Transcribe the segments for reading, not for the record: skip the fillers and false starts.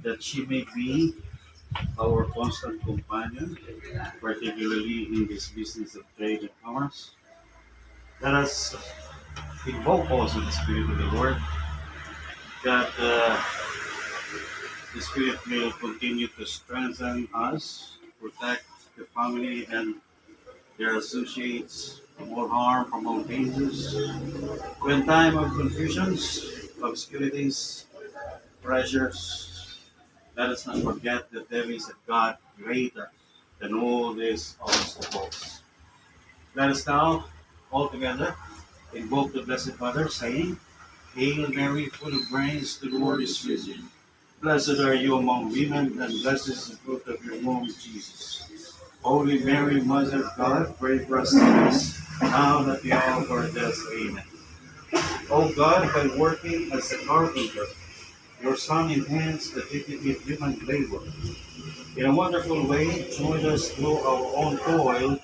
that she may be our constant companion, particularly in this business of trade and commerce. Let us invoke also the Spirit of the Lord, that the Spirit will continue to strengthen us, protect the family and their associates from all harm, from all dangers. When time of confusions, obscurities, pressures, let us not forget that there is a God greater than all these obstacles. Let us now, all together, invoke the Blessed Mother, saying, Hail Mary, full of grace, the Lord is with you. Blessed are you among women, and blessed is the fruit of your womb, Jesus. Holy Mary, Mother of God, pray for us sinners, now and at the hour of our death. Amen. O God, by working as a carpenter, your Son enhanced the dignity of human labor. In a wonderful way, join us through our own toil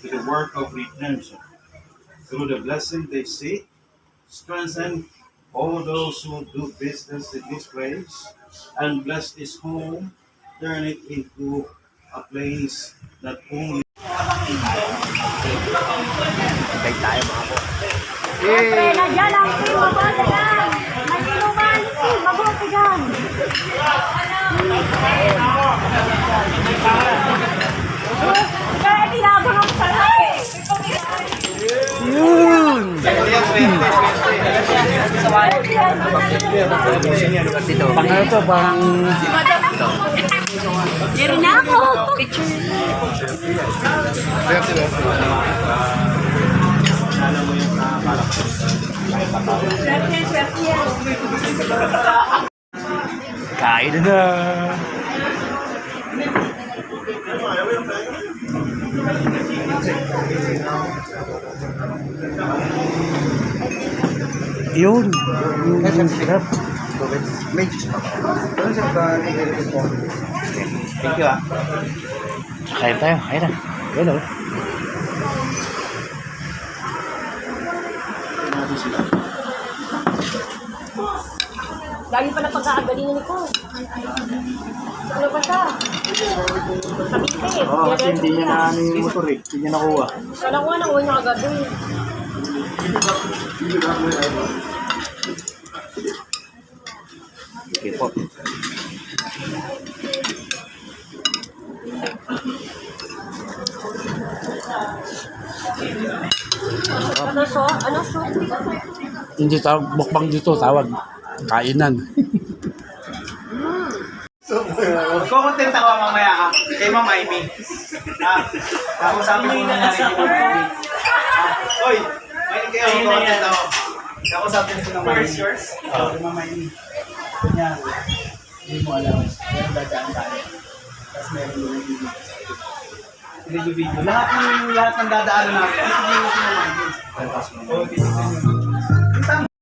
to the work of redemption. Through the blessing they seek, strengthen all those who do business in this place, and bless this home, turn it into a place that only Kay tayo mga po. Siyempre, nandiyan ang team, mabuti yan. May inuman, team, mabuti yan. Kaya tinabang ako sa lahat. Yun! Dito. Pang ano to? Pang... Meron na ako. Kain na! Yun! Yung sarap. Thank you ah. Kain tayo, kain na. Hello. Lagi pa na pagkakagalingan ko. Ano ba siya? Kabite. Oo, kasi hindi niya na ano yung motor eh. Hindi niya nakuha. Kala ko nga nakuha niya agad doon. Okay po. Ano so? Ano so? Hindi tawag, bukbang dito tawag. Kainan. Kukontent ako mamaya kay Ma'am Amy. Tapos sabi ko na rin yung movie. Oy, may kayo kukontent ako. Tapos sabi ko na Ma'am Amy. Kay Ma'am Amy. Yan. Hindi mo alam. Meron dadaan tayo. Tapos meron yung video. Lahat ng dadaanan natin. Ito yung Ma'am Amy. Oh, titignan nyo.